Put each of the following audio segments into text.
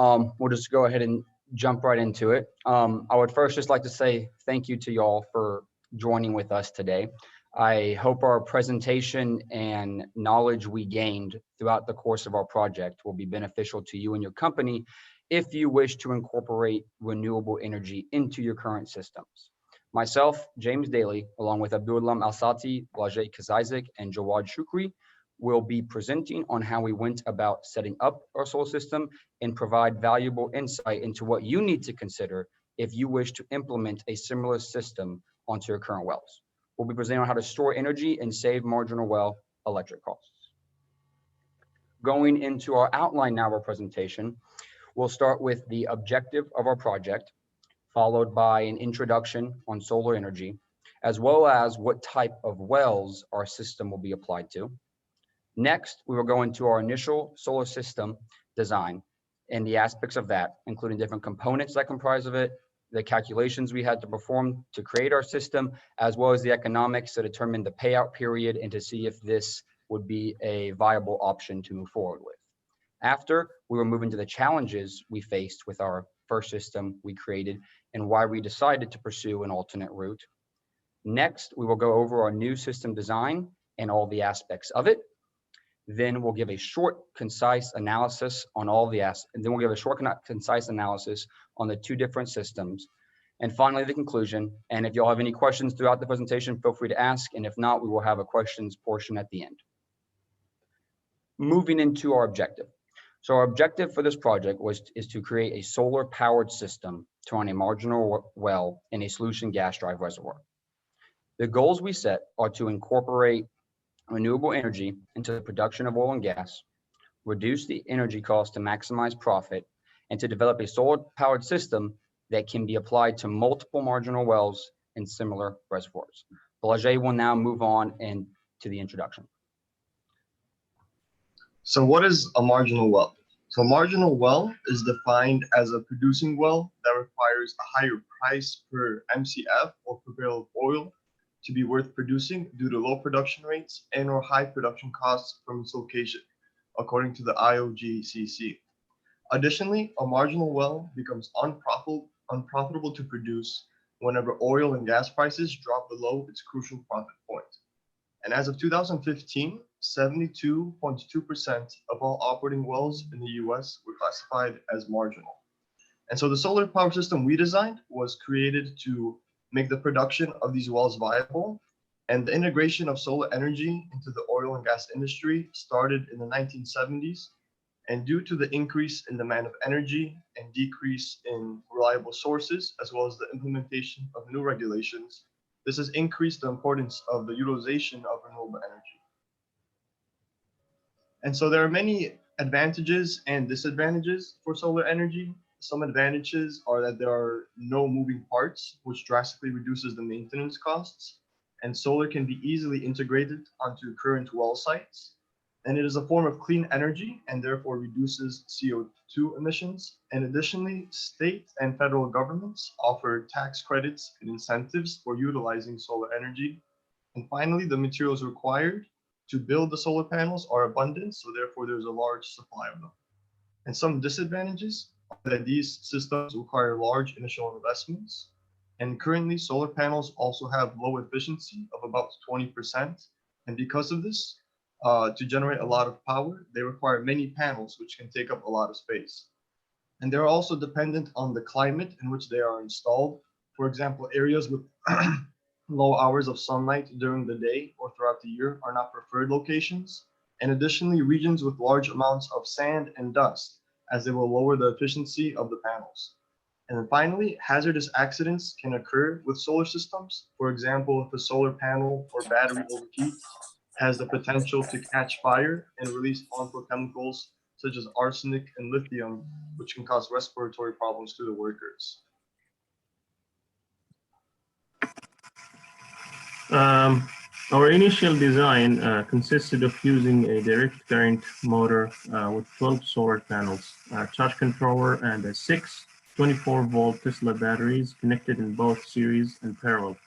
We'll just go ahead and jump right into it. I would first just like to say thank you to y'all for joining with us today. I hope our presentation and knowledge we gained throughout the course of our project will be beneficial to you and your company if you wish to incorporate renewable energy into your current systems. Myself, James Daly, along with Abdullam Al-Sati, Blajay Kazaizik, and Jawad Shukri, will be presenting on how we went about setting up our solar system and provide valuable insight into what you need to consider if you wish to implement a similar system onto your current wells. We'll be presenting on how to store energy and save marginal well electric costs. Going into our outline now of our presentation, we'll start with the objective of our project, followed by an introduction on solar energy, as well as what type of wells our system will be applied to. Next, we will go into our initial solar system design and the aspects of that, including different components that comprise of it, the calculations we had to perform to create our system, as well as the economics to determine the payout period and to see if this would be a viable option to move forward with. After, we will move into the challenges we faced with our first system we created and why we decided to pursue an alternate route. Next, we will go over our new system design and all the aspects of it. Then we'll give a short, concise analysis on all the concise analysis on the two different systems. And finally, the conclusion. And if y'all have any questions throughout the presentation, feel free to ask. And if not, we will have a questions portion at the end. Moving into our objective. So our objective for this project is to create a solar powered system to run a marginal well in a solution gas drive reservoir. The goals we set are to incorporate renewable energy into the production of oil and gas, reduce the energy cost to maximize profit, and to develop a solar-powered system that can be applied to multiple marginal wells in similar reservoirs. Blajay will now move on to the introduction. So what is a marginal well? So a marginal well is defined as a producing well that requires a higher price per MCF or per barrel of oil to be worth producing due to low production rates and or high production costs from its location, according to the IOGCC. Additionally, a marginal well becomes unprofitable to produce whenever oil and gas prices drop below its crucial profit point. And as of 2015, 72.2% of all operating wells in the US were classified as marginal. And so the solar power system we designed was created to make the production of these wells viable, and the integration of solar energy into the oil and gas industry started in the 1970s. And due to the increase in demand of energy and decrease in reliable sources, as well as the implementation of new regulations, this has increased the importance of the utilization of renewable energy. And so there are many advantages and disadvantages for solar energy. Some advantages are that there are no moving parts, which drastically reduces the maintenance costs, and solar can be easily integrated onto current well sites. And it is a form of clean energy and therefore reduces CO2 emissions. And additionally, state and federal governments offer tax credits and incentives for utilizing solar energy. And finally, the materials required to build the solar panels are abundant, so therefore there's a large supply of them. And some disadvantages that these systems require large initial investments. And currently, solar panels also have low efficiency of about 20%. And because of this, to generate a lot of power, they require many panels, which can take up a lot of space. And they're also dependent on the climate in which they are installed. For example, areas with low hours of sunlight during the day or throughout the year are not preferred locations. And additionally, regions with large amounts of sand and dust, as they will lower the efficiency of the panels. And then finally, hazardous accidents can occur with solar systems. For example, if a solar panel or battery overheats, has the potential to catch fire and release harmful chemicals such as arsenic and lithium, which can cause respiratory problems to the workers. Our initial design consisted of using a direct current motor with 12 solar panels, a charge controller, and a 6 24-volt Tesla batteries connected in both series and parallel.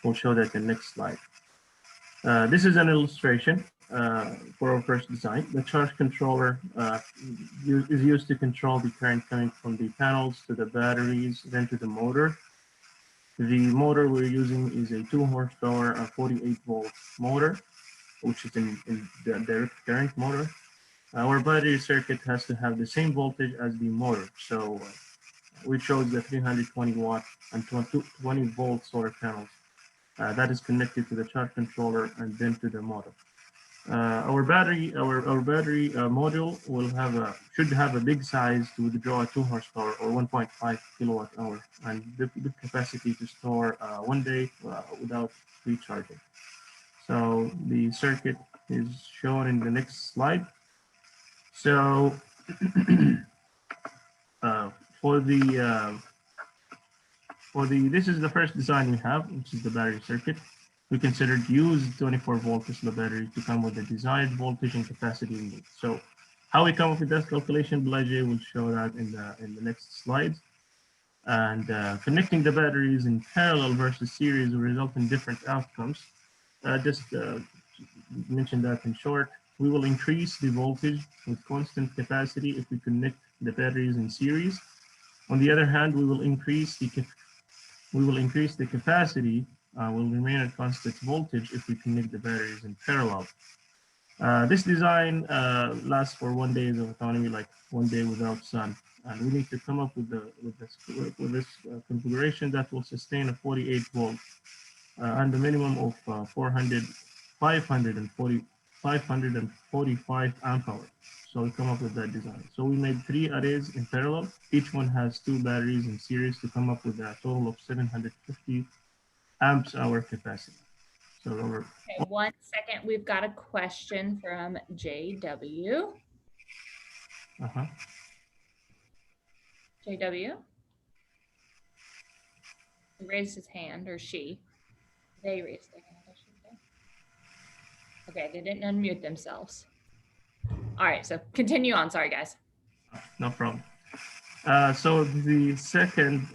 We'll show that in the next slide. This is an illustration for our first design. The charge controller is used to control the current coming from the panels to the batteries, then to the motor. The motor we're using is a 2 horsepower 48-volt motor, which is in the direct current motor. Our battery circuit has to have the same voltage as the motor. So we chose the 320 watt and 20 volt solar panels. That is connected to the charge controller and then to the motor. Our battery module should have a big size to withdraw a 2 horsepower or 1.5 kilowatt hour, and the capacity to store 1 day without recharging. So the circuit is shown in the next slide. So this is the first design we have, which is the battery circuit. We considered use 24-volt Tesla battery to come with the desired voltage and capacity we need. So how we come up with that calculation, Blajay will show that in the next slides. And connecting the batteries in parallel versus series will result in different outcomes. Just mention that in short. We will increase the voltage with constant capacity if we connect the batteries in series. On the other hand, we will increase the capacity, will remain at constant voltage if we connect the batteries in parallel. This design lasts for 1 day of autonomy, like 1 day without sun. And we need to come up with this configuration that will sustain a 48 volt and a minimum of 545 amp hour. So we come up with that design. So we made 3 arrays in parallel. Each one has 2 batteries in series to come up with a total of 750 amps hour capacity. So over. Okay, 1 second. We've got a question from JW. JW? He raised his hand, or she. They raised their hand, I should say. Okay, they didn't unmute themselves. All right, so continue on. Sorry, guys. No problem. So the second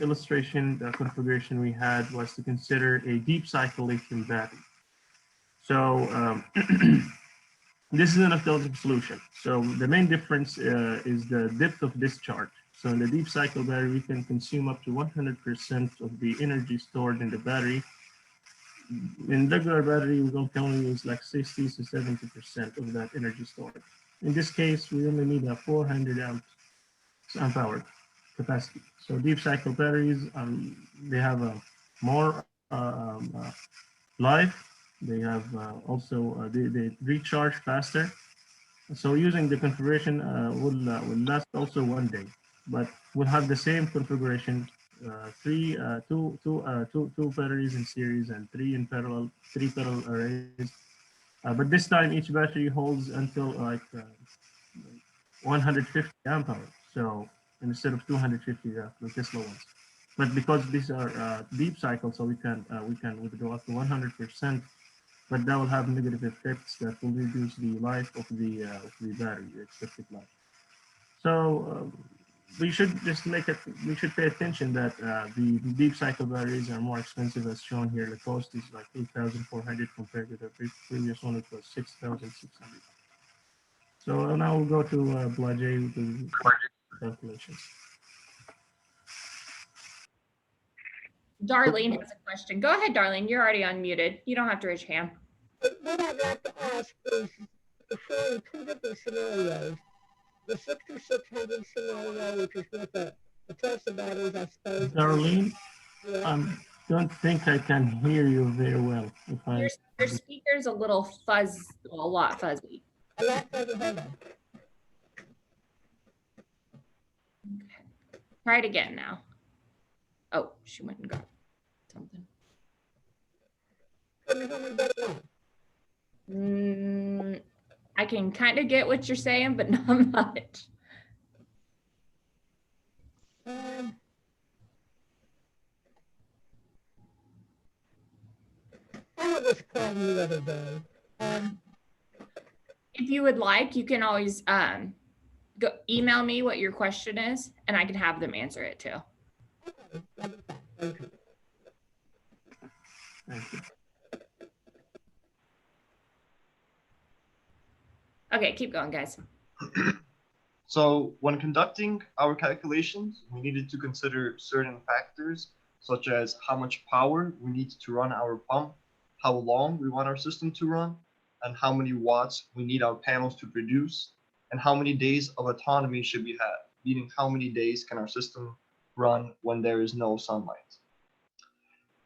illustration configuration we had was to consider a deep cycle lithium battery. So this is an alternative solution. So the main difference is the depth of discharge. So in the deep cycle battery, we can consume up to 100% of the energy stored in the battery. In regular battery, we can only use like 60 to 70% of that energy stored. In this case, we only need a 400 amp hour capacity. So deep cycle batteries, they have a more life. They have also they recharge faster. So using the configuration will last also 1 day, but we'll have the same configuration: two batteries in series and 3 parallel arrays. But this time each battery holds until like 150 amp hour. So instead of 250, the Tesla ones. But because these are deep cycles, so we can withdraw up to 100%. But that will have negative effects that will reduce the life of the battery, the expected life. So we should pay attention that the deep cycle batteries are more expensive, as shown here. The cost is like 8,400 compared to the previous one, which was 6,600. So now we'll go to Blajay with the calculations. Darlene has a question. Go ahead, Darlene. You're already unmuted. You don't have to raise your hand. What I'd like to ask is showing 2 different scenarios. The 6600 scenario, which is with the Tulsa batteries, I suppose. Darlene, Yeah. I don't think I can hear you very well. Your speaker's a little a lot fuzzy. A lot further, hold on. Okay. Try it again now. Oh, she went and got something. Can you hear me better now? I can kind of get what you're saying, but not much. I had this problem the other day. If you would like, you can always go email me what your question is, and I can have them answer it too. Okay, thank you. Thank you. Okay, keep going, guys. So when conducting our calculations, we needed to consider certain factors, such as how much power we need to run our pump, how long we want our system to run, and how many watts we need our panels to produce, and how many days of autonomy should we have, meaning how many days can our system run when there is no sunlight.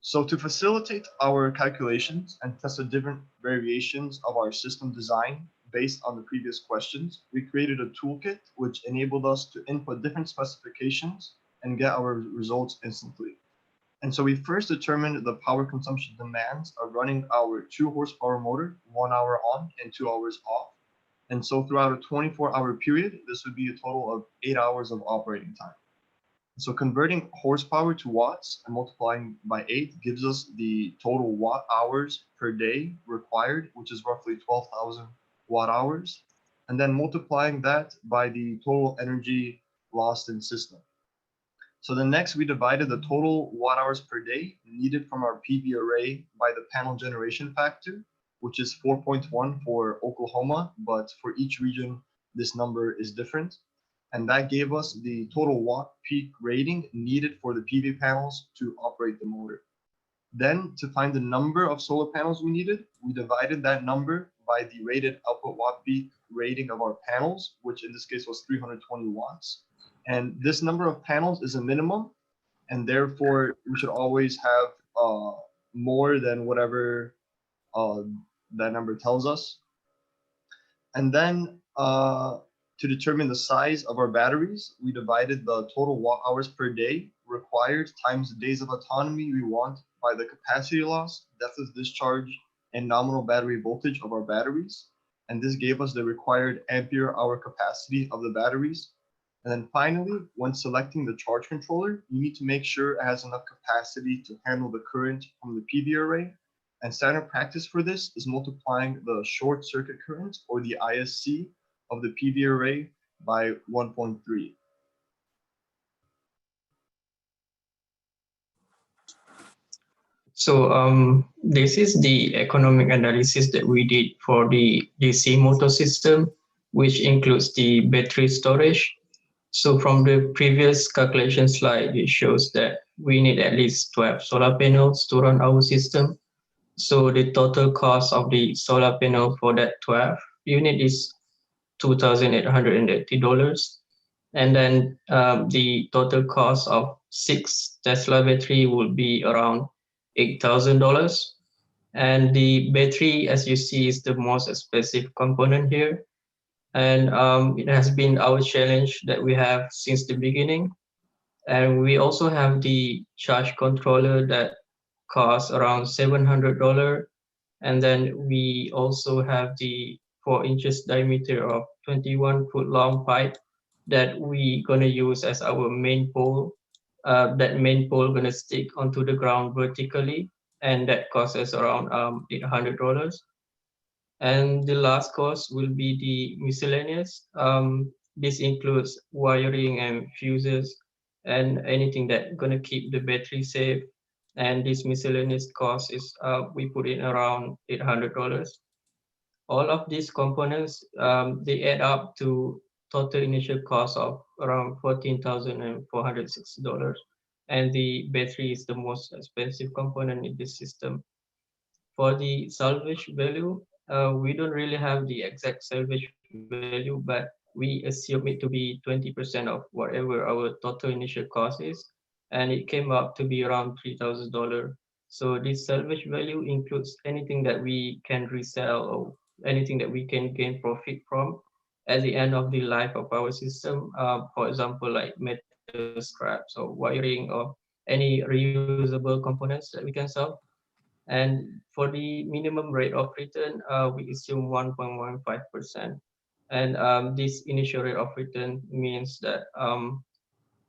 So to facilitate our calculations and test the different variations of our system design based on the previous questions, we created a toolkit which enabled us to input different specifications and get our results instantly. And so we first determined the power consumption demands of running our 2 horsepower motor 1 hour on and 2 hours off. And so throughout a 24-hour period, this would be a total of 8 hours of operating time. So converting horsepower to watts and multiplying by 8 gives us the total watt hours per day required, which is roughly 12,000 watt hours, and then multiplying that by the total energy lost in system. So then next we divided the total watt hours per day needed from our PV array by the panel generation factor, which is 4.1 for Oklahoma, but for each region, this number is different. And that gave us the total watt peak rating needed for the PV panels to operate the motor. Then to find the number of solar panels we needed, we divided that number by the rated output watt peak rating of our panels, which in this case was 320 watts. And this number of panels is a minimum, and therefore we should always have more than whatever that number tells us. And then to determine the size of our batteries, we divided the total watt hours per day required times the days of autonomy we want by the capacity loss, depth of discharge, and nominal battery voltage of our batteries. And this gave us the required ampere hour capacity of the batteries. And then finally, when selecting the charge controller, you need to make sure it has enough capacity to handle the current from the PV array. And standard practice for this is multiplying the short circuit current, or the ISC, of the PV array by 1.3. So this is the economic analysis that we did for the DC motor system, which includes the battery storage. So from the previous calculation slide, it shows that we need at least 12 solar panels to run our system. So the total cost of the solar panel for that 12 unit is $2,880. And then the total cost of 6 Tesla battery will be around $8,000. And the battery, as you see, is the most expensive component here. And it has been our challenge that we have since the beginning. And we also have the charge controller that costs around $700. And then we also have the 4 inches diameter of 21-foot long pipe that we gonna use as our main pole. That main pole gonna stick onto the ground vertically, and that costs us around $800. And the last cost will be the miscellaneous. This includes wiring and fuses and anything that gonna keep the battery safe. And this miscellaneous cost is we put in around $800. All of these components, they add up to total initial cost of around $14,460. And the battery is the most expensive component in this system. For the salvage value, we don't really have the exact salvage value, but we assume it to be 20% of whatever our total initial cost is. And it came up to be around $3,000. So this salvage value includes anything that we can resell or anything that we can gain profit from at the end of the life of our system. For example, like metal scraps or wiring or any reusable components that we can sell. And for the minimum rate of return, we assume 1.15%. And this initial rate of return means that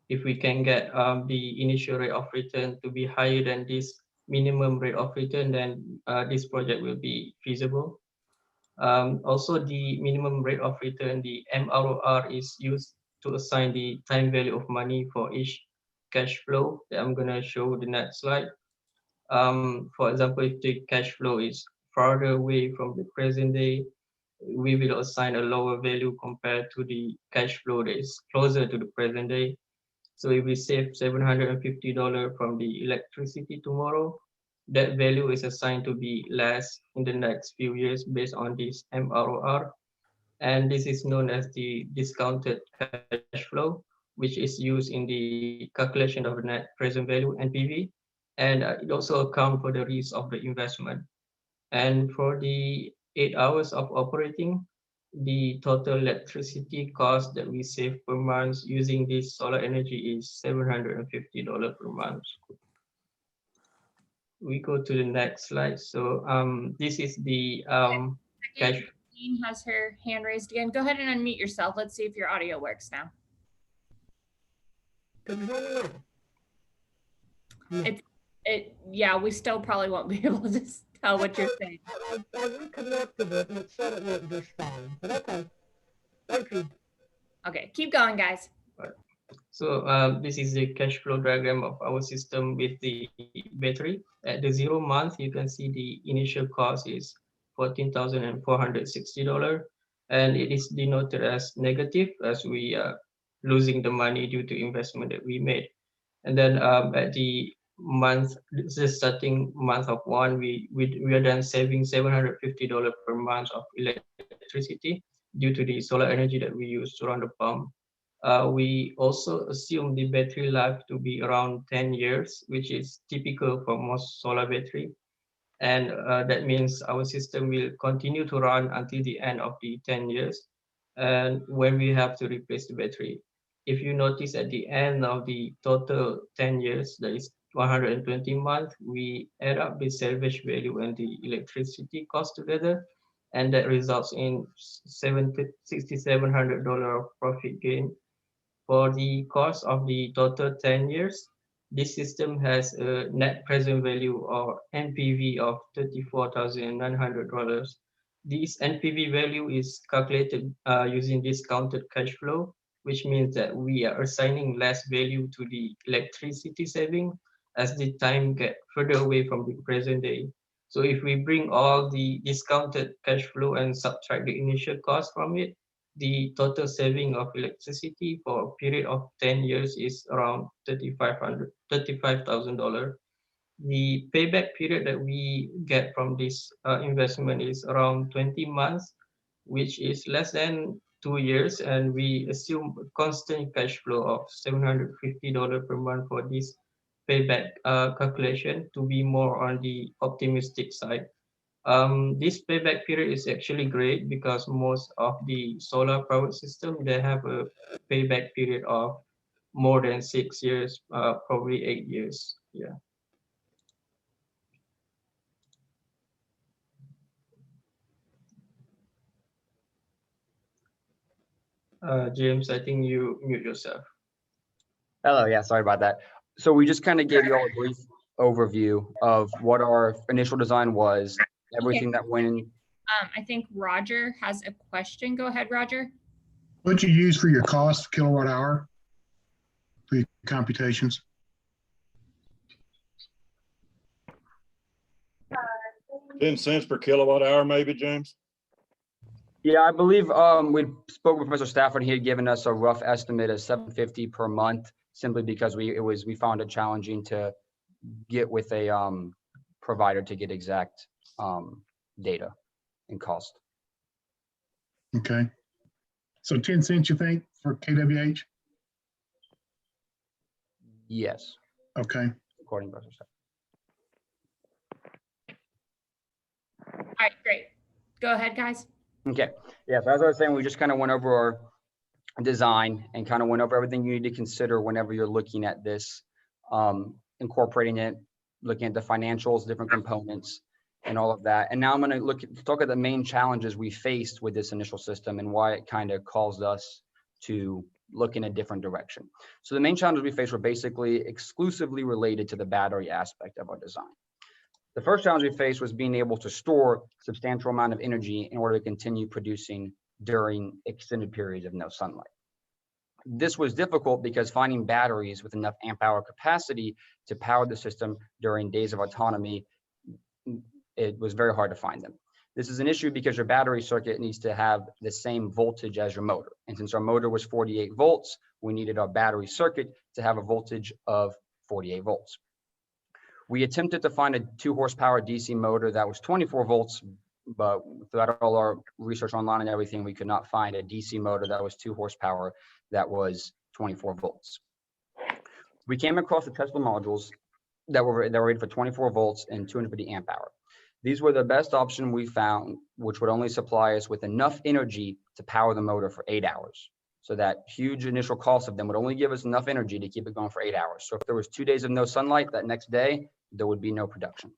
if we can get the initial rate of return to be higher than this minimum rate of return, then this project will be feasible. Also, the minimum rate of return, the MROR, is used to assign the time value of money for each cash flow that I'm gonna show the next slide. For example, if the cash flow is farther away from the present day, we will assign a lower value compared to the cash flow that is closer to the present day. So if we save $750 from the electricity tomorrow, that value is assigned to be less in the next few years based on this MROR. And this is known as the discounted cash flow, which is used in the calculation of the net present value, NPV. And it also accounts for the risk of the investment. And for the 8 hours of operating, the total electricity cost that we save per month using this solar energy is $750 per month. We go to the next slide. So this is the cash. Jean has her hand raised again. Go ahead and unmute yourself. Let's see if your audio works now. Can you hear me now? Yeah, we still probably won't be able to tell what you're saying. I reconnected it and it said it went just fine. But okay. Thank you. Okay, keep going, guys. So this is the cash flow diagram of our system with the battery. At the 0 month, you can see the initial cost is $14,460, and it is denoted as negative as we are losing the money due to investment that we made. And then at the month, the starting month of one, we are then saving $750 per month of electricity due to the solar energy that we use to run the pump. We also assume the battery life to be around 10 years, which is typical for most solar battery. And that means our system will continue to run until the end of the 10 years, and when we have to replace the battery. If you notice at the end of the total 10 years, that is 120 months, we add up the salvage value and the electricity cost together, and that results in $6,700 of profit gain. For the cost of the total 10 years, this system has a net present value or NPV of $34,900. This NPV value is calculated using discounted cash flow, which means that we are assigning less value to the electricity saving as the time gets further away from the present day. So if we bring all the discounted cash flow and subtract the initial cost from it, the total saving of electricity for a period of 10 years is around $35,000. The payback period that we get from this investment is around 20 months, which is less than 2 years, and we assume a constant cash flow of $750 per month for this payback calculation to be more on the optimistic side. This payback period is actually great because most of the solar power system, they have a payback period of more than 6 years, probably 8 years. Yeah. James, I think you mute yourself. Hello, yeah, sorry about that. So we just kind of gave you all a brief overview of what our initial design was, everything that went in. I think Roger has a question. Go ahead, Roger. What'd you use for your cost kilowatt hour for your computations? $0.10 per kilowatt hour, maybe, James? Yeah, I believe we spoke with Professor Stafford. He had given us a rough estimate of $750 per month, simply because we found it challenging to get with a provider to get exact data and cost. Okay. So 10 cents, you think, for kWh? Yes, Okay. according to Professor Stafford. All right, great. Go ahead, guys. Okay, yeah, so as I was saying, we just kind of went over our design and kind of went over everything you need to consider whenever you're looking at this, incorporating it, looking at the financials, different components, and all of that. And now I'm going to talk at the main challenges we faced with this initial system and why it kind of caused us to look in a different direction. So the main challenges we faced were basically exclusively related to the battery aspect of our design. The first challenge we faced was being able to store substantial amount of energy in order to continue producing during extended periods of no sunlight. This was difficult because finding batteries with enough amp hour capacity to power the system during days of autonomy, it was very hard to find them. This is an issue because your battery circuit needs to have the same voltage as your motor. And since our motor was 48 volts, we needed our battery circuit to have a voltage of 48 volts. We attempted to find a 2 horsepower DC motor that was 24 volts, but throughout all our research online and everything, we could not find a DC motor that was 2 horsepower that was 24 volts. We came across the Tesla modules that were rated for 24 volts and 250 amp hour. These were the best option we found, which would only supply us with enough energy to power the motor for 8 hours. So that huge initial cost of them would only give us enough energy to keep it going for 8 hours. So if there was 2 days of no sunlight, that next day, there would be no production.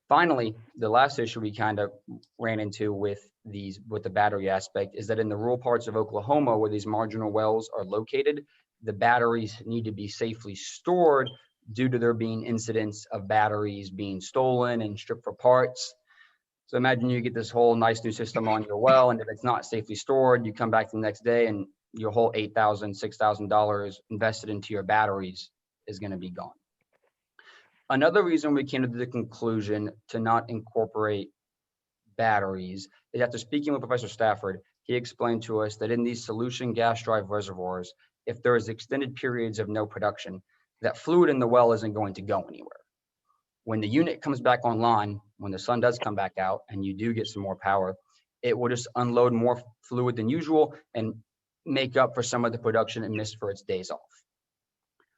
Finally, the last issue we kind of ran into with the battery aspect is that in the rural parts of Oklahoma, where these marginal wells are located, the batteries need to be safely stored due to there being incidents of batteries being stolen and stripped for parts. So imagine you get this whole nice new system on your well, and if it's not safely stored, you come back the next day and your whole $8,000, $6,000 invested into your batteries is going to be gone. Another reason we came to the conclusion to not incorporate batteries is after speaking with Professor Stafford, he explained to us that in these solution gas drive reservoirs, if there is extended periods of no production, that fluid in the well isn't going to go anywhere. When the unit comes back online, when the sun does come back out and you do get some more power, it will just unload more fluid than usual and make up for some of the production it missed for its days off.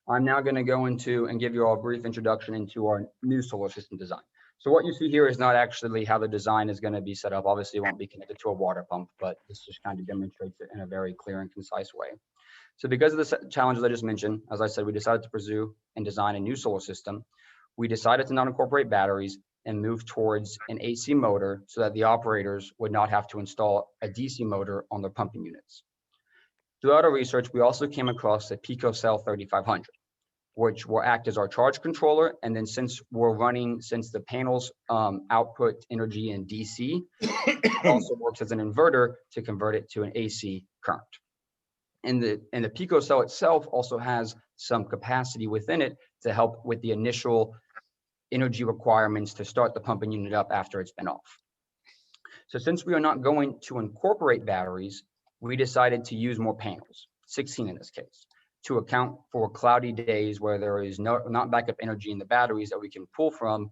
I'm now going to go into and give you all a brief introduction into our new solar system design. So what you see here is not actually how the design is going to be set up. Obviously, it won't be connected to a water pump, but this just kind of demonstrates it in a very clear and concise way. So because of the challenges I just mentioned, as I said, we decided to pursue and design a new solar system. We decided to not incorporate batteries and move towards an AC motor so that the operators would not have to install a DC motor on their pumping units. Throughout our research, we also came across a PicoCell 3500, which will act as our charge controller. And then since the panels output energy in DC, it also works as an inverter to convert it to an AC current. And the PicoCell itself also has some capacity within it to help with the initial energy requirements to start the pumping unit up after it's been off. So since we are not going to incorporate batteries, we decided to use more panels, 16 in this case, to account for cloudy days where there is not backup energy in the batteries that we can pull from.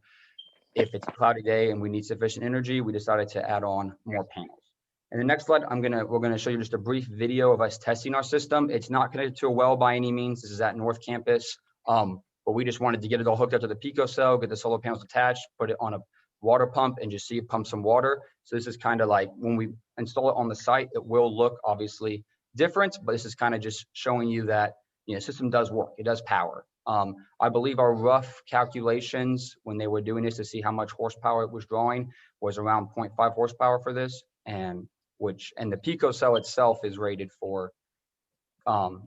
If it's a cloudy day and we need sufficient energy, we decided to add on more panels. In the next slide, we're gonna show you just a brief video of us testing our system. It's not connected to a well by any means. This is at North Campus, but we just wanted to get it all hooked up to the PicoCell, get the solar panels attached, put it on a water pump, and just see it pump some water. So this is kind of like when we install it on the site, it will look obviously different, but this is kind of just showing you that the system does work. It does power. I believe our rough calculations when they were doing this to see how much horsepower it was drawing was around 0.5 horsepower for this, and the PicoCell itself is rated for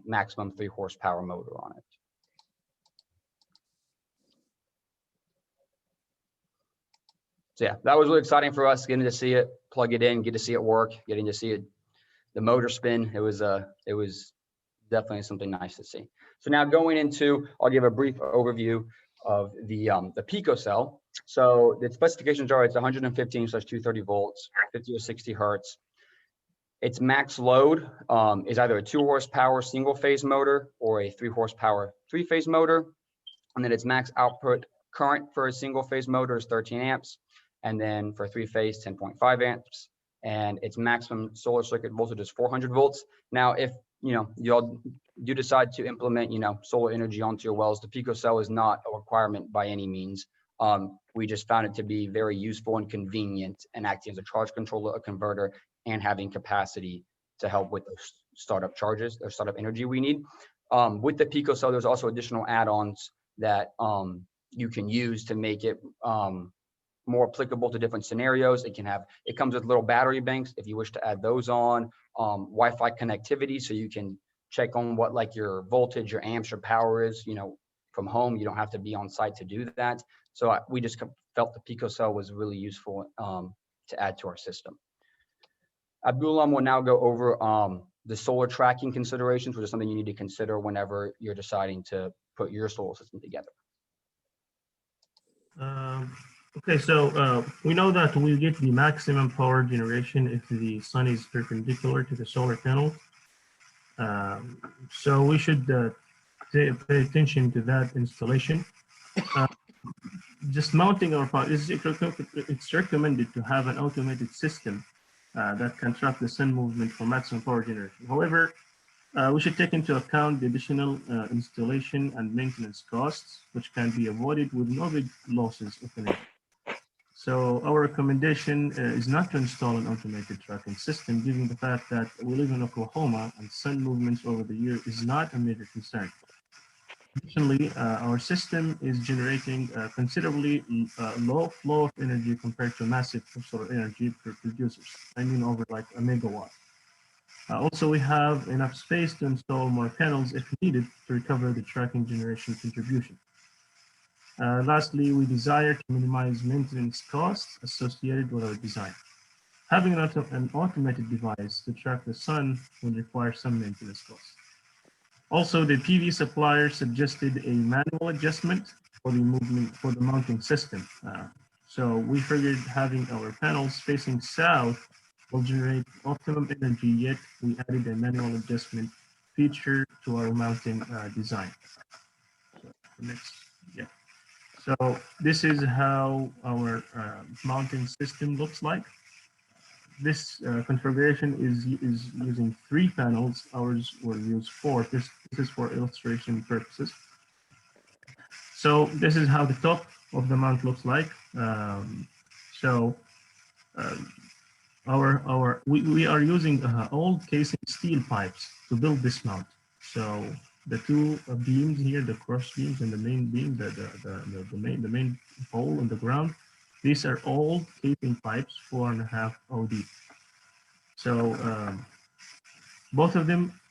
maximum 3 horsepower motor on it. So yeah, that was really exciting for us, getting to see it, plug it in, get to see it work, getting to see it, the motor spin. It was definitely something nice to see. So now going into, I'll give a brief overview of the PicoCell. So the specifications are it's 115/230 volts, 50 or 60 hertz. Its max load is either a 2 horsepower single phase motor or a 3 horsepower 3-phase motor. And then its max output current for a single phase motor is 13 amps. And then for 3-phase, 10.5 amps. And its maximum solar circuit voltage is 400 volts. Now, if y'all do decide to implement solar energy onto your wells, the PicoCell is not a requirement by any means. We just found it to be very useful and convenient and acting as a charge controller, a converter, and having capacity to help with those startup charges or startup energy we need. With the PicoCell, there's also additional add-ons that you can use to make it more applicable to different scenarios. It comes with little battery banks if you wish to add those on, Wi-Fi connectivity, so you can check on what like your voltage, your amps, your power is, from home. You don't have to be on site to do that. So we just felt the PicoCell was really useful to add to our system. Abdullah will now go over the solar tracking considerations, which is something you need to consider whenever you're deciding to put your solar system together. Okay, so we know that we get the maximum power generation if the sun is perpendicular to the solar panel. So we should pay attention to that installation. Just mounting our power, it's recommended to have an automated system that can track the sun movement for maximum power generation. However, we should take into account the additional installation and maintenance costs, which can be avoided with no big losses of energy. So our recommendation is not to install an automated tracking system, given the fact that we live in Oklahoma and sun movements over the year is not a major concern. Additionally, our system is generating considerably low flow of energy compared to massive solar energy producers. I mean, over like a megawatt. Also, we have enough space to install more panels if needed to recover the tracking generation contribution. Lastly, we desire to minimize maintenance costs associated with our design. Having an automated device to track the sun would require some maintenance costs. Also, the PV supplier suggested a manual adjustment for the mounting system. So we figured having our panels facing south will generate optimum energy, yet we added a manual adjustment feature to our mounting design. So next, yeah. So this is how our mounting system looks like. This configuration is using 3 panels. Ours will use 4. This is for illustration purposes. So this is how the top of the mount looks like. We are using old casing steel pipes to build this mount. So the 2 beams here, the cross beams and the main beam, the main hole in the ground, these are old casing pipes, 4.5 OD. So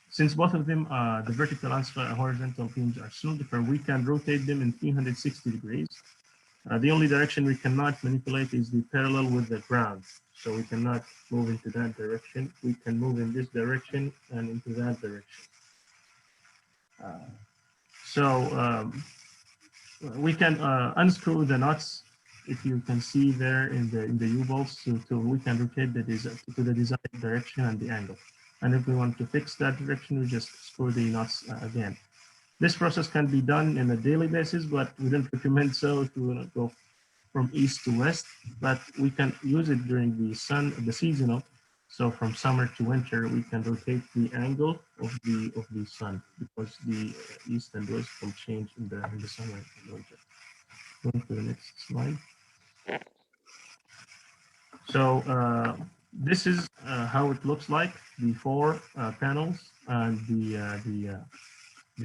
since both of them, the vertical and horizontal beams are so different, we can rotate them in 360 degrees. The only direction we cannot manipulate is the parallel with the ground. So we cannot move into that direction. We can move in this direction and into that direction. We can unscrew the nuts, if you can see there in the U-bolts, so we can rotate to the desired direction and the angle. And if we want to fix that direction, we just screw the nuts again. This process can be done on a daily basis, but we don't recommend so if we want to go from east to west. But we can use it during the seasonal. So from summer to winter, we can rotate the angle of the sun because the east and west will change in the summer and winter. Going to the next slide. So this is how it looks like, the 4 panels and the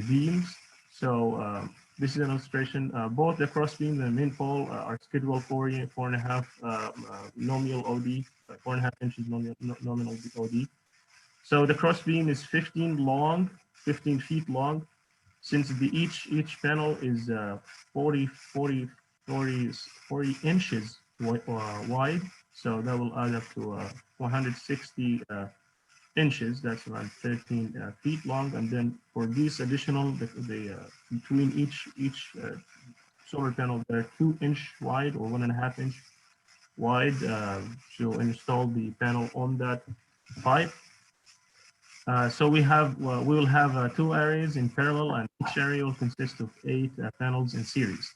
beams. So this is an illustration. Both the cross beam and the main pole are scheduled for 4.5 nominal OD, 4.5 inches nominal OD. So the cross beam is 15 feet long. Since each panel is 40 inches wide, so that will add up to 160 inches. That's around 13 feet long. And then for these additional, between each solar panel, they're 2-inch wide or 1.5 inch wide to install the panel on that pipe. So we will have 2 areas in parallel, and each area will consist of 8 panels in series.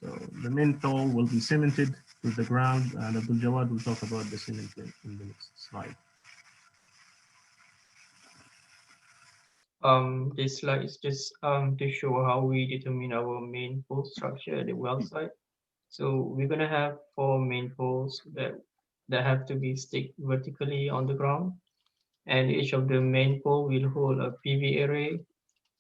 So the main pole will be cemented to the ground, and Abdul Jawad will talk about the cementing in the next slide. This slide is just to show how we determine our main pole structure at the well site. So we're gonna have 4 main poles that have to be stick vertically on the ground, and each of the main pole will hold a PV array,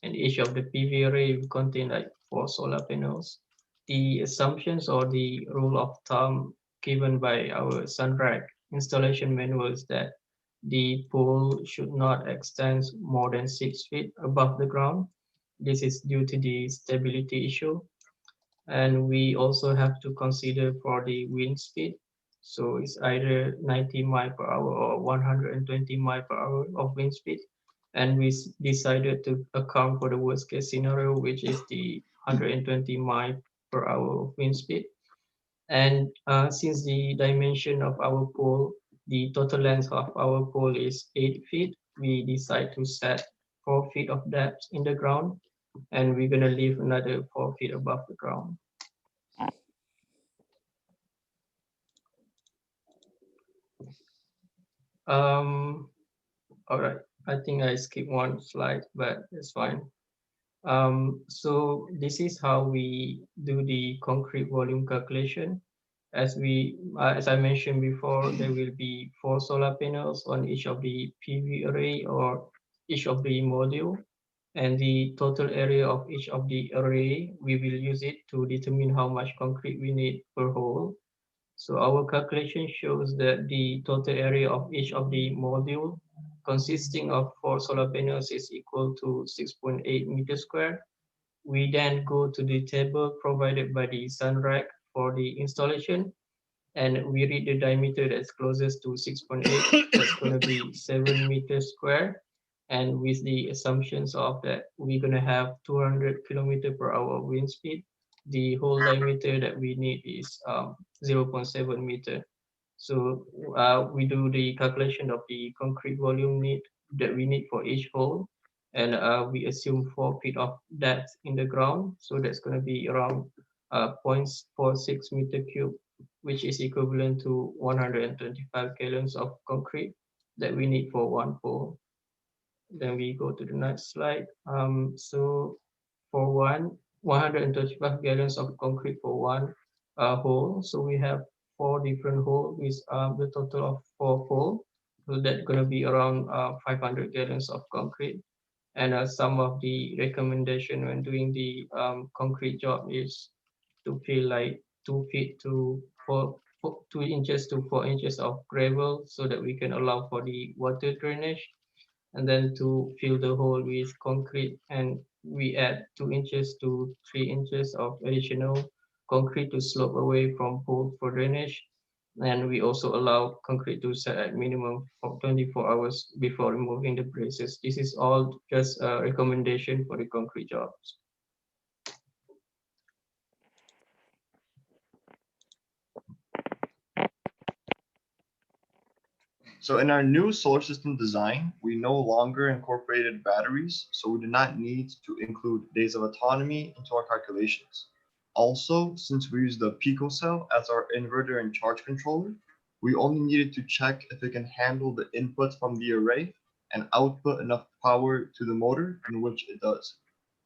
and each of the PV array will contain like 4 solar panels. The assumptions or the rule of thumb given by our SunRack installation manual is that the pole should not extend more than 6 feet above the ground. This is due to the stability issue. And we also have to consider for the wind speed. So it's either 90 miles per hour or 120 miles per hour of wind speed. And we decided to account for the worst case scenario, which is the 120 miles per hour of wind speed. And since the dimension of our pole, the total length of our pole is 8 feet, we decide to set 4 feet of depth in the ground, and we're gonna leave another 4 feet above the ground. All right, I think I skipped one slide, but it's fine. So this is how we do the concrete volume calculation. As I mentioned before, there will be 4 solar panels on each of the PV array or each of the module, and the total area of each of the array, we will use it to determine how much concrete we need per hole. So our calculation shows that the total area of each of the module consisting of 4 solar panels is equal to 6.8 meters squared. We then go to the table provided by the Sunrack for the installation, and we read the diameter that's closest to 6.8. That's going to be 7 meters squared. And with the assumptions of that, we're going to have 200 kilometer per hour wind speed. The whole diameter that we need is 0.7 meter. So we do the calculation of the concrete volume that we need for each hole, and we assume 4 feet of depth in the ground. So that's going to be around 0.46 meter cube, which is equivalent to 125 gallons of concrete that we need for one pole. Then we go to the next slide. So for 135 gallons of concrete for one hole. So we have 4 different holes with the total of 4 holes. So that's going to be around 500 gallons of concrete. And some of the recommendation when doing the concrete job is to fill like 2 feet to 2 inches to 4 inches of gravel so that we can allow for the water drainage, and then to fill the hole with concrete, and we add 2 inches to 3 inches of additional concrete to slope away from hole for drainage. And we also allow concrete to set at minimum of 24 hours before removing the braces. This is all just a recommendation for the concrete jobs. So in our new solar system design, we no longer incorporated batteries, so we do not need to include days of autonomy into our calculations. Also, since we use the pico cell as our inverter and charge controller, we only needed to check if it can handle the input from the array and output enough power to the motor, in which it does.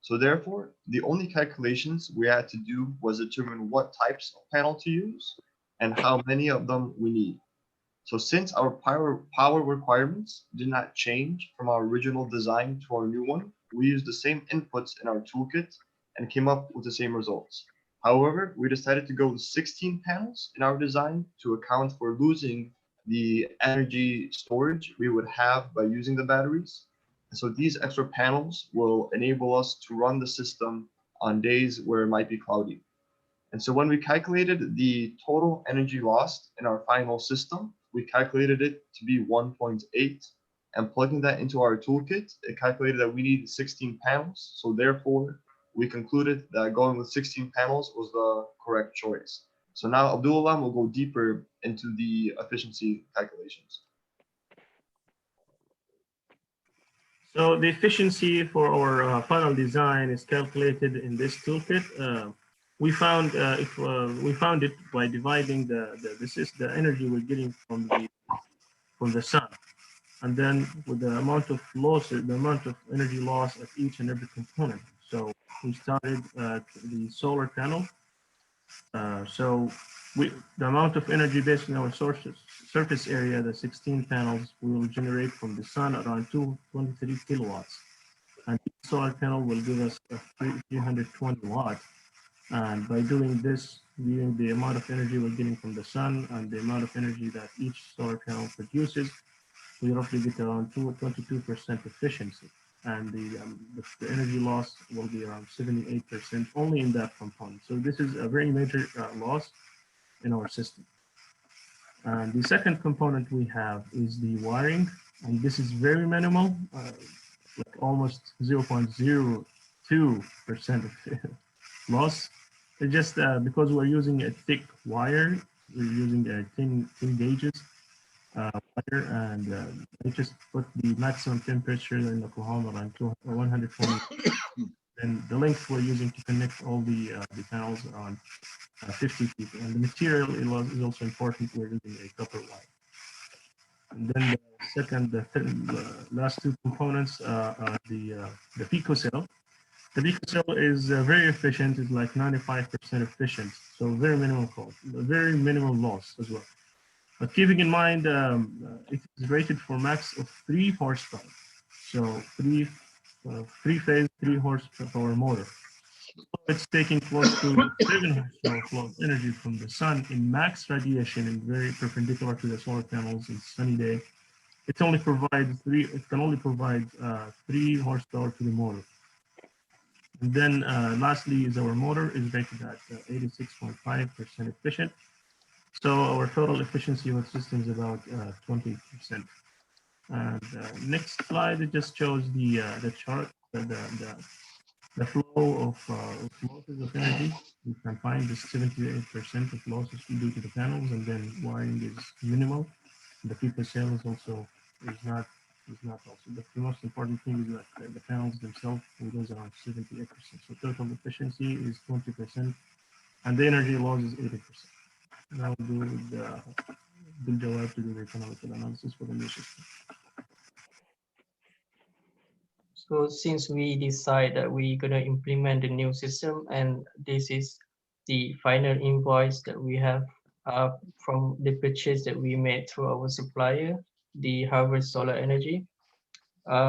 So therefore, the only calculations we had to do was determine what types of panel to use and how many of them we need. So since our power requirements did not change from our original design to our new one, we used the same inputs in our toolkit and came up with the same results. However, we decided to go with 16 panels in our design to account for losing the energy storage we would have by using the batteries. And so these extra panels will enable us to run the system on days where it might be cloudy. And so when we calculated the total energy lost in our final system, we calculated it to be 1.8, and plugging that into our toolkit, it calculated that we needed 16 panels. So therefore, we concluded that going with 16 panels was the correct choice. So now Abdullah will go deeper into the efficiency calculations. So the efficiency for our final design is calculated in this toolkit. We found it by dividing the energy we're getting from the sun, and then with the amount of energy loss at each and every component. So we started at the solar panel. The amount of energy based on our surface area, the 16 panels, we will generate from the sun around 23 kilowatts. And each solar panel will give us 320 watts. And by doing this, viewing the amount of energy we're getting from the sun and the amount of energy that each solar panel produces, we roughly get around 22% efficiency. And the energy loss will be around 78% only in that component. So this is a very major loss in our system. And the second component we have is the wiring, and this is very minimal, like almost 0.02% of loss. It's just because we're using a thick wire, we're using a thin gauges wire, and I just put the maximum temperature in Oklahoma around 120. And the length we're using to connect all the panels on 50 feet. And the material is also important. We're using a copper wire. And then the last two components are the pico cell. The pico cell is very efficient. It's like 95% efficient. So very minimal cost, very minimal loss as well. But keeping in mind, it is rated for max of 3 horsepower. So three phase, 3 horsepower motor. So it's taking close to 7 horsepower flow energy from the sun in max radiation and very perpendicular to the solar panels in sunny day. It only provides 3. It can only provide 3 horsepower to the motor. And then lastly is our motor is rated at 86.5% efficient. So our total efficiency of the system is about 20%. And next slide, it just shows the chart, the flow of losses of energy. You can find this 78% of losses due to the panels, and then wiring is minimal. The people cell is also not also. But the most important thing is that the panels themselves will goes around 78%. So total efficiency is 20%, and the energy loss is 80%. And I will do the good job to do the economical analysis for the new system. So since we decide that we're gonna implement the new system, and this is the final invoice that we have from the purchase that we made through our supplier, the Harvest Solar Energy.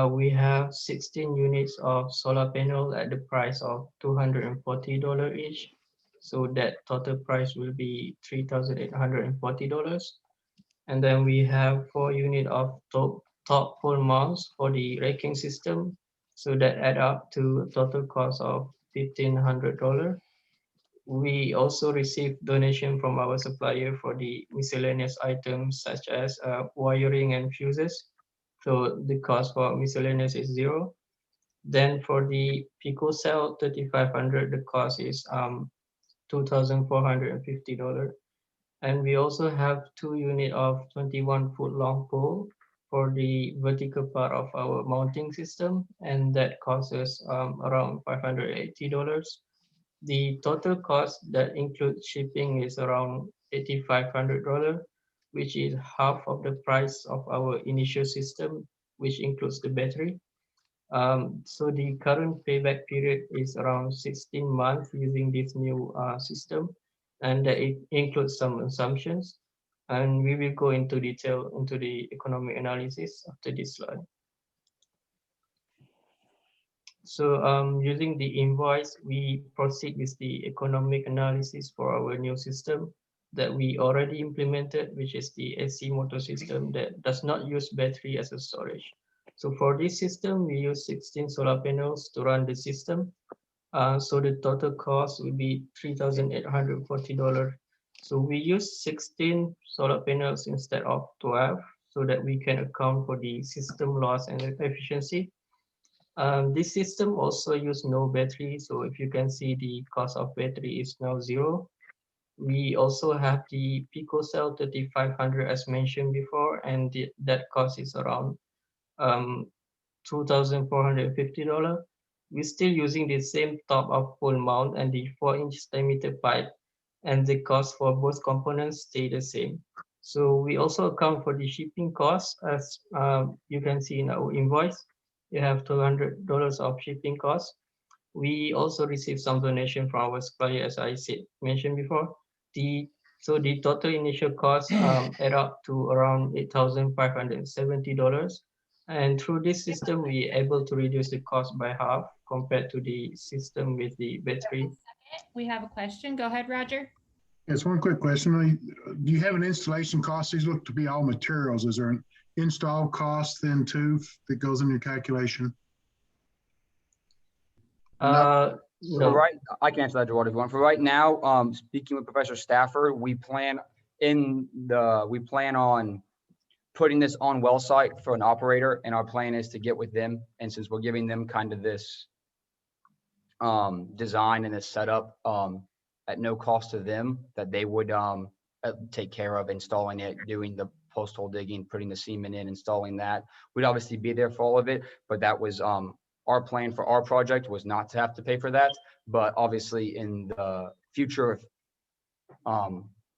We have 16 units of solar panel at the price of $240 each. So that total price will be $3,840. And then we have 4 units of top pole mounts for the raking system. So that add up to a total cost of $1,500. We also received donation from our supplier for the miscellaneous items such as wiring and fuses. So the cost for miscellaneous is 0. Then for the Pico cell 3500, the cost is $2,450. And we also have 2 units of 21-foot long pole for the vertical part of our mounting system, and that costs us around $580. The total cost that includes shipping is around $8,500, which is half of the price of our initial system, which includes the battery. So the current payback period is around 16 months using this new system, and it includes some assumptions. And we will go into detail into the economic analysis after this slide. So using the invoice, we proceed with the economic analysis for our new system that we already implemented, which is the AC motor system that does not use battery as a storage. So for this system, we use 16 solar panels to run the system. So the total cost will be $3,840. So we use 16 solar panels instead of 12 so that we can account for the system loss and efficiency. This system also uses no battery. So if you can see, the cost of battery is now 0. We also have the Pico cell 3500 as mentioned before, and that cost is around $2,450. We're still using the same top of pole mount and the 4-inch diameter pipe, and the cost for both components stay the same. So we also account for the shipping costs, as you can see in our invoice. You have $200 of shipping costs. We also received some donation from our supplier, as I mentioned before. So the total initial cost add up to around $8,570. And through this system, we are able to reduce the cost by half compared to the system with the battery. We have a question. Go ahead, Roger. Yes, one quick question. Do you have an installation cost? These look to be all materials. Is there an install cost then too that goes in your calculation? So right, I can answer that, Gerard, if you want. For right now, speaking with Professor Stafford, we plan on putting this on well site for an operator, and our plan is to get with them. And since we're giving them kind of this design and this setup at no cost to them, that they would take care of installing it, doing the post hole digging, putting the cement in, installing that. We'd obviously be there for all of it, but that was our plan for our project, was not to have to pay for that. But obviously in the future, if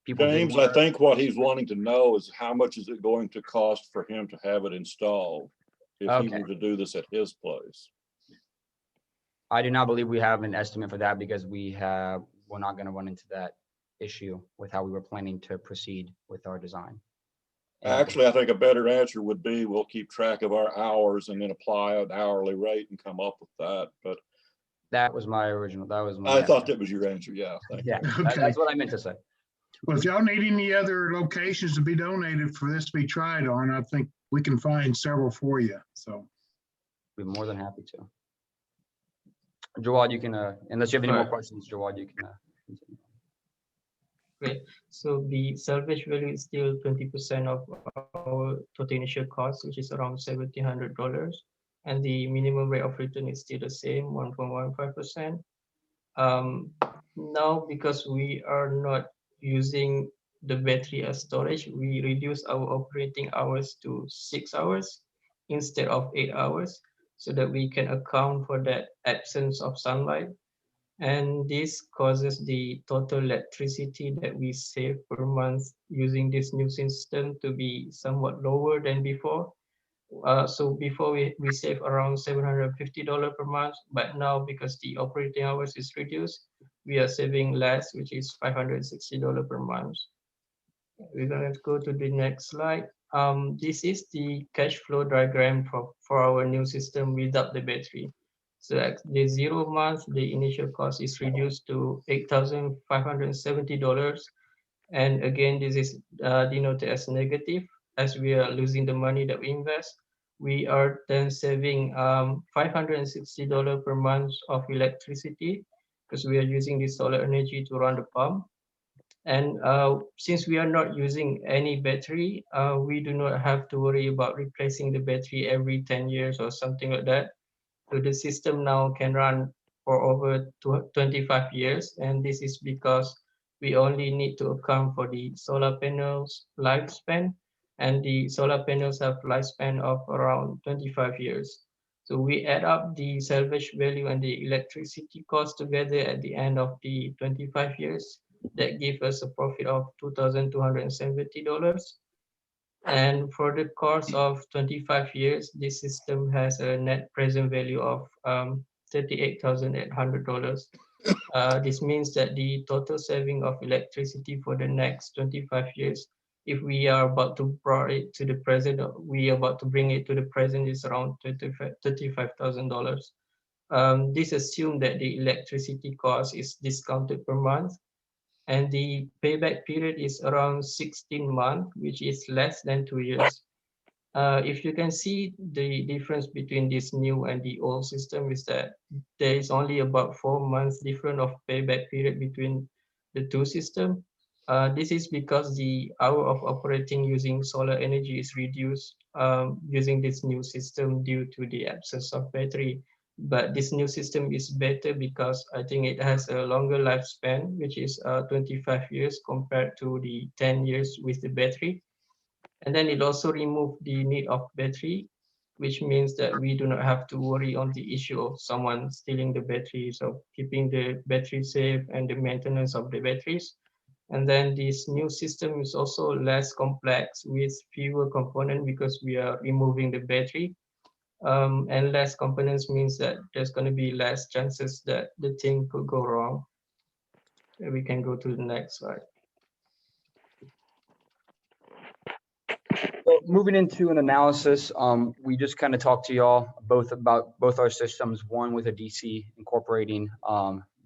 people did James, I wanna- think what he's wanting to know is how much is it going to cost for him to have it installed if he Okay. were to do this at his place? I do not believe we have an estimate for that, because we're not going to run into that issue with how we were planning to proceed with our design. And Actually, I think a better answer would be we'll keep track of our hours and then apply an hourly rate and come up with that. But that was my original, that was my. I thought that was your answer. Yeah. Thank you. Yeah, Okay. that's what I meant to say. Well, if y'all need any other locations to be donated for this to be tried on, I think we can find several for you. So, We're more than happy to. Jawad, you can, unless you have any more Sure. questions, Jawad, you can continue. Great. So the salvage value is still 20% of our total initial cost, which is around $1,700. And the minimum rate of return is still the same, 1.15%. Now, because we are not using the battery as storage, we reduce our operating hours to 6 hours instead of 8 hours, so that we can account for that absence of sunlight. And this causes the total electricity that we save per month using this new system to be somewhat lower than before. So before we save around $750 per month, but now because the operating hours is reduced, we are saving less, which is $560 per month. We're gonna go to the next slide. This is the cash flow diagram for our new system without the battery. So at the 0 month, the initial cost is reduced to $8,570. And again, this is denoted as negative, as we are losing the money that we invest. We are then saving $560 per month of electricity, because we are using the solar energy to run the pump. And since we are not using any battery, we do not have to worry about replacing the battery every 10 years or something like that. So the system now can run for over 25 years. And this is because we only need to account for the solar panels lifespan, and the solar panels have lifespan of around 25 years. So we add up the salvage value and the electricity cost together at the end of the 25 years. That gives us a profit of $2,270. And for the course of 25 years, this system has a net present value of $38,800. This means that the total saving of electricity for the next 25 years, if we are about to bring it to the present, is around $35,000. This assumes that the electricity cost is discounted per month, and the payback period is around 16 months, which is less than 2 years. If you can see, the difference between this new and the old system is that there is only about 4 months difference of payback period between the two systems. This is because the hour of operating using solar energy is reduced using this new system due to the absence of battery. But this new system is better because I think it has a longer lifespan, which is 25 years compared to the 10 years with the battery. And then it also removed the need of battery, which means that we do not have to worry on the issue of someone stealing the batteries, of keeping the battery safe and the maintenance of the batteries. And then this new system is also less complex with fewer components because we are removing the battery. And less components means that there's going to be less chances that the thing could go wrong. We can go to the next slide. So moving into an analysis, we just kind of talked to y'all about both our systems, one with a DC incorporating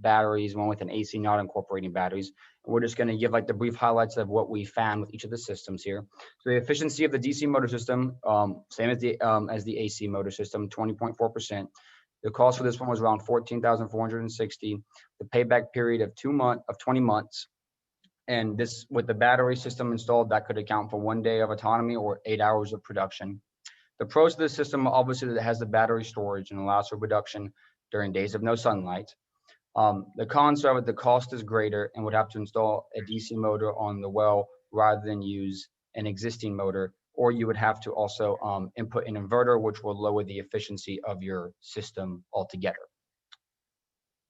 batteries, one with an AC not incorporating batteries. And we're just going to give like the brief highlights of what we found with each of the systems here. So the efficiency of the DC motor system, same as the AC motor system, 20.4%. The cost for this one was around $14,460. The payback period of 20 months. And this, with the battery system installed, that could account for 1 day of autonomy or 8 hours of production. The pros of the system, obviously, that it has the battery storage and allows for reduction during days of no sunlight. The cons are the cost is greater and would have to install a DC motor on the well rather than use an existing motor, or you would have to also input an inverter, which will lower the efficiency of your system altogether.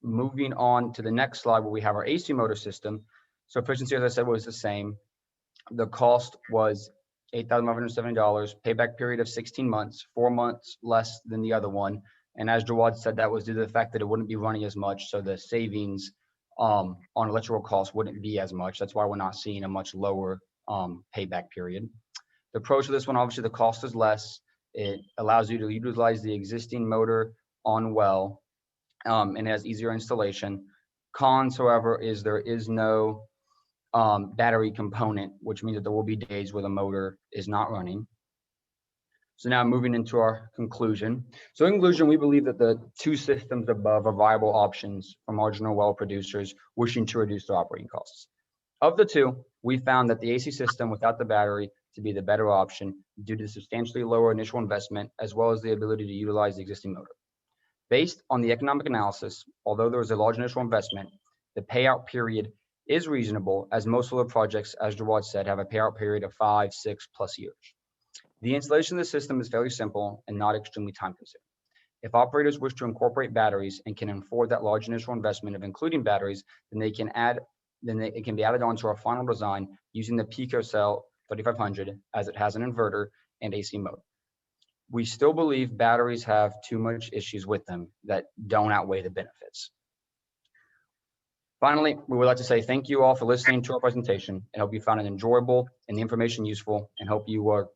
Moving on to the next slide where we have our AC motor system. So efficiency, as I said, was the same. The cost was $8,570, payback period of 16 months, 4 months less than the other one. And as Jawad said, that was due to the fact that it wouldn't be running as much. So the savings on electrical costs wouldn't be as much. That's why we're not seeing a much lower payback period. The pros to this one, obviously the cost is less. It allows you to utilize the existing motor on well, and it has easier installation. Cons, however, is there is no battery component, which means that there will be days where the motor is not running. So now moving into our conclusion. So in conclusion, we believe that the two systems above are viable options for marginal well producers wishing to reduce their operating costs. Of the two, we found that the AC system without the battery to be the better option due to the substantially lower initial investment, as well as the ability to utilize the existing motor. Based on the economic analysis, although there was a large initial investment, the payout period is reasonable, as most solar projects, as Jawad said, have a payout period of 5, 6+ years. The installation of the system is fairly simple and not extremely time consuming. If operators wish to incorporate batteries and can afford that large initial investment of including batteries, then it can be added on to our final design using the PicoCell 3500, as it has an inverter and AC mode. We still believe batteries have too much issues with them that don't outweigh the benefits. Finally, we would like to say thank you all for listening to our presentation and hope you found it enjoyable and the information useful, and hope you are